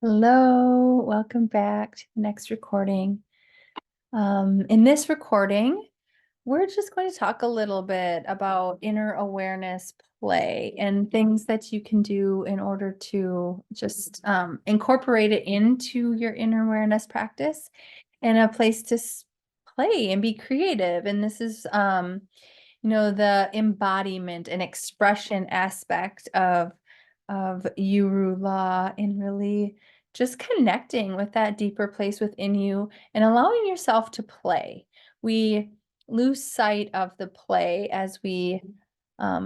Hello, welcome back to the next recording. In this recording, we're just going to talk a little bit about inner awareness play and things that you can do in order to just incorporate it into your inner awareness practice and a place to play and be creative. And this is, the embodiment and expression aspect of Yuru Law and really just connecting with that deeper place within you and allowing yourself to play. We lose sight of the play as we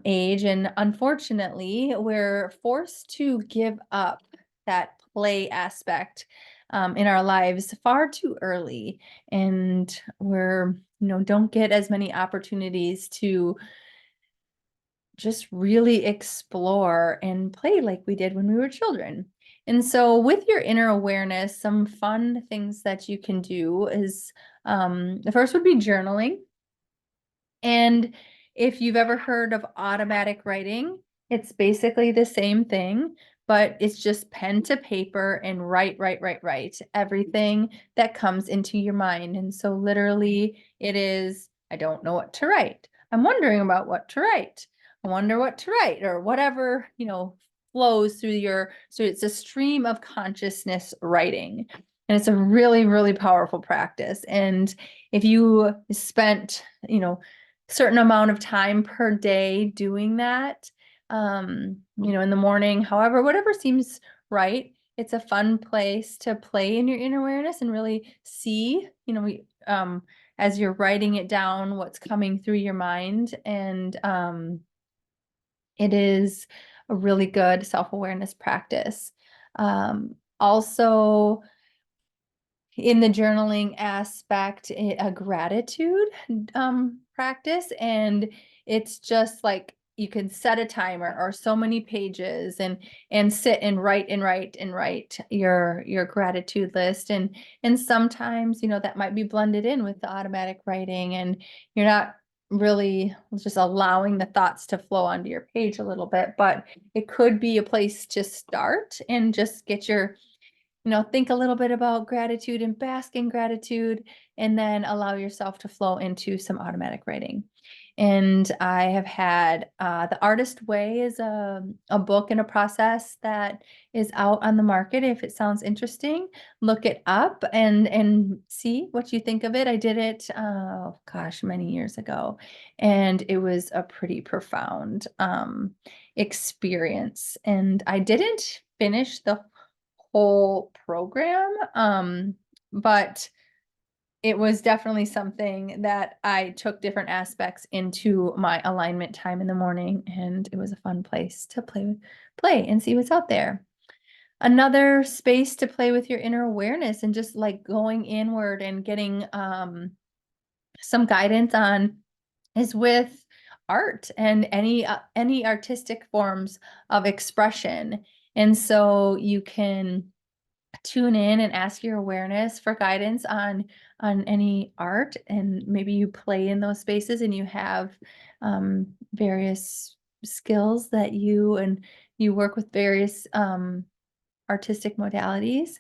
age, and unfortunately, we're forced to give up that play aspect in our lives far too early, and we're don't get as many opportunities to just really explore and play like we did when we were children. And so with your inner awareness, some fun things that you can do is the first would be journaling. And if you've ever heard of automatic writing, it's basically the same thing, but it's just pen to paper and write everything that comes into your mind. And so literally it is, I don't know what to write. I'm wondering about what to write. I wonder what to write, or whatever, flows through so it's a stream of consciousness writing. And it's a really, really powerful practice. And if you spent, certain amount of time per day doing that, in the morning, however, whatever seems right. It's a fun place to play in your inner awareness and really see, as you're writing it down, what's coming through your mind. And it is a really good self-awareness practice. Also, in the journaling aspect, a gratitude practice, and it's just like you can set a timer or so many pages and sit and write your gratitude list, and sometimes that might be blended in with the automatic writing, and you're not really just allowing the thoughts to flow onto your page a little bit, but it could be a place to start and just get your think a little bit about gratitude and bask in gratitude, and then allow yourself to flow into some automatic writing. And I have had The Artist Way is a book and a process that is out on the market. If it sounds interesting, look it up and see what you think of it. I did it, oh gosh, many years ago, and it was a pretty profound experience. And I didn't finish the whole program. But it was definitely something that I took different aspects into my alignment time in the morning, and it was a fun place to play and see what's out there. Another space to play with your inner awareness and just like going inward and getting some guidance on is with art and any artistic forms of expression. And so you can tune in and ask your awareness for guidance on any art, and maybe you play in those spaces and you have various skills that you work with various artistic modalities,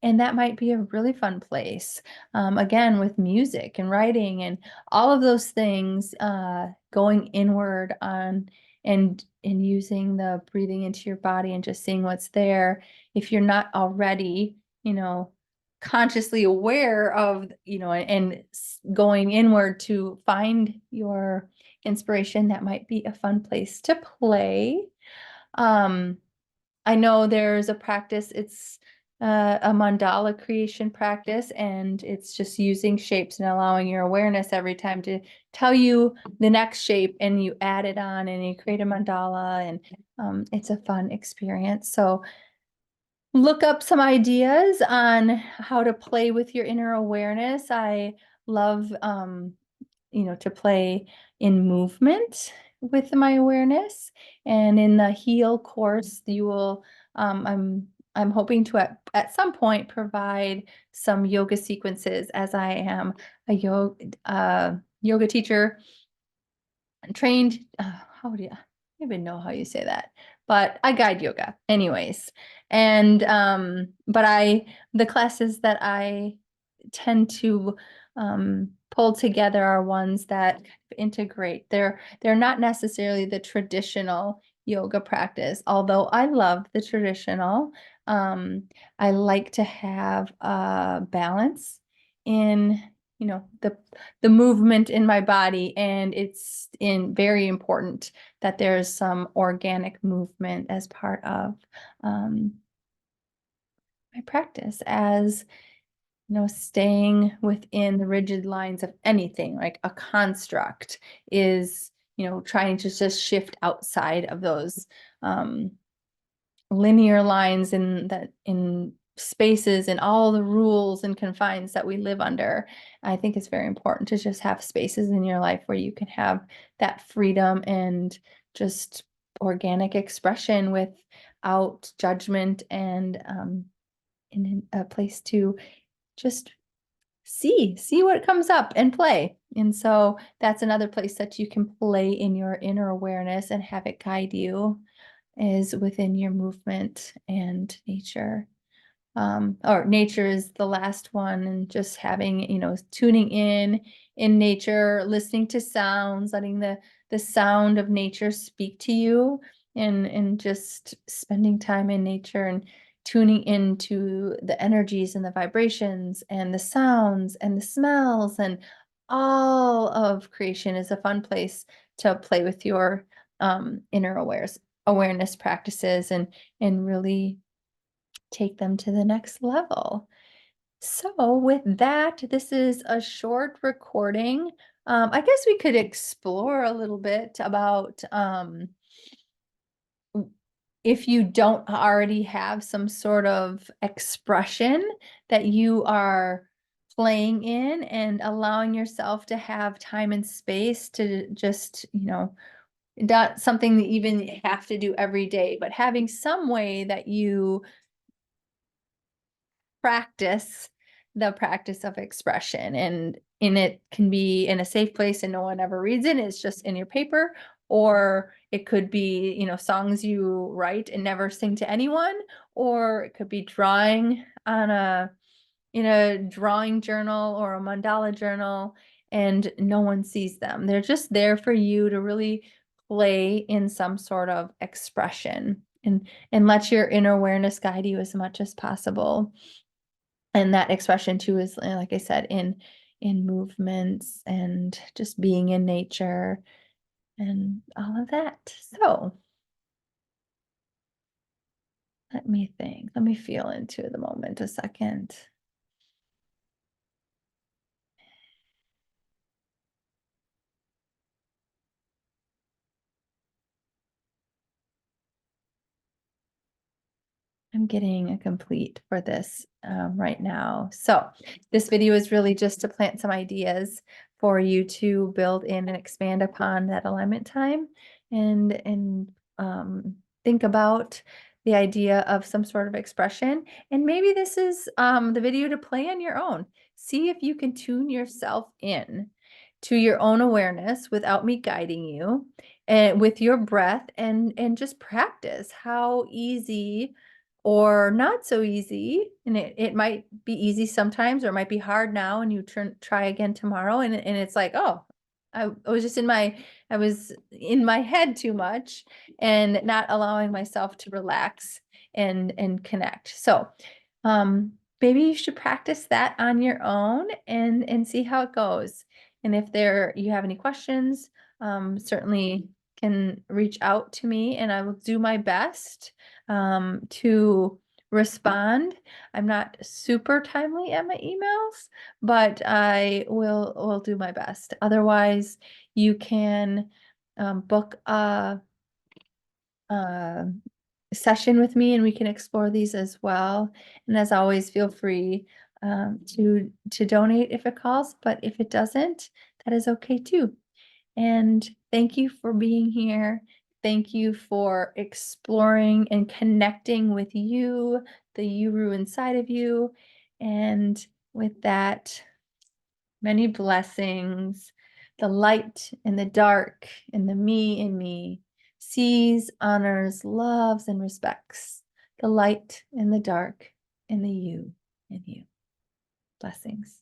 and that might be a really fun place. Again, with music and writing and all of those things, going inward on and using the breathing into your body and just seeing what's there. If you're not already, consciously aware of, and going inward to find your inspiration, that might be a fun place to play. I know there's a practice, it's a mandala creation practice, and it's just using shapes and allowing your awareness every time to tell you the next shape, and you add it on and you create a mandala, and it's a fun experience. So look up some ideas on how to play with your inner awareness. I love to play in movement with my awareness. And in the Heal course, you will, I'm hoping to at some point provide some yoga sequences, as I am a yoga teacher trained. How do you, I don't even know how you say that, but I guide yoga anyways. And but the classes that I tend to pull together are ones that integrate. They're not necessarily the traditional yoga practice, although I love the traditional. Um, I like to have a balance in, you know, the movement in my body, and it's very important that there's some organic movement as part of um, my practice, as staying within the rigid lines of anything, like a construct, is, trying to just shift outside of those um, linear lines in spaces and all the rules and confines that we live under. I think it's very important to just have spaces in your life where you can have that freedom and just organic expression without judgment, and in a place to just see what comes up and play. And so that's another place that you can play in your inner awareness and have it guide you, is within your movement and nature. Or nature is the last one, and just having, tuning in nature, listening to sounds, letting the sound of nature speak to you, and just spending time in nature and tuning into the energies and the vibrations and the sounds and the smells, and all of creation is a fun place to play with your inner awareness practices, and really take them to the next level. So with that, this is a short recording. I guess we could explore a little bit about if you don't already have some sort of expression that you are playing in, and allowing yourself to have time and space to just, not something that even you have to do every day, but having some way that you practice the practice of expression. And it can be in a safe place and no one ever reads it. It's just in your paper. Or it could be, songs you write and never sing to anyone. Or it could be drawing in a drawing journal or a mandala journal, and no one sees them. They're just there for you to really play in some sort of expression, and let your inner awareness guide you as much as possible. And that expression too is, like I said, in movements and just being in nature and all of that. So let me think. Let me feel into the moment a second. I'm getting a complete for this right now. So this video is really just to plant some ideas for you to build in and expand upon that alignment time, and think about the idea of some sort of expression. And maybe this is the video to play on your own. See if you can tune yourself in to your own awareness without me guiding you, and with your breath, and just practice how easy or not so easy. And it might be easy sometimes, or it might be hard now, and you try again tomorrow, and it's like, oh, I was just I was in my head too much, and not allowing myself to relax and connect. So maybe you should practice that on your own, and see how it goes. And if you have any questions, certainly can reach out to me, and I will do my best to respond. I'm not super timely at my emails, but I will do my best. Otherwise, you can book a session with me, and we can explore these as well. And as always, feel free to donate if it calls, but if it doesn't, that is okay too. And thank you for being here. Thank you for exploring and connecting with you, the Yuru inside of you. And with that, many blessings, the light and the dark and the me in me. sees, honors, loves, and respects the light and the dark and the you in you. Blessings.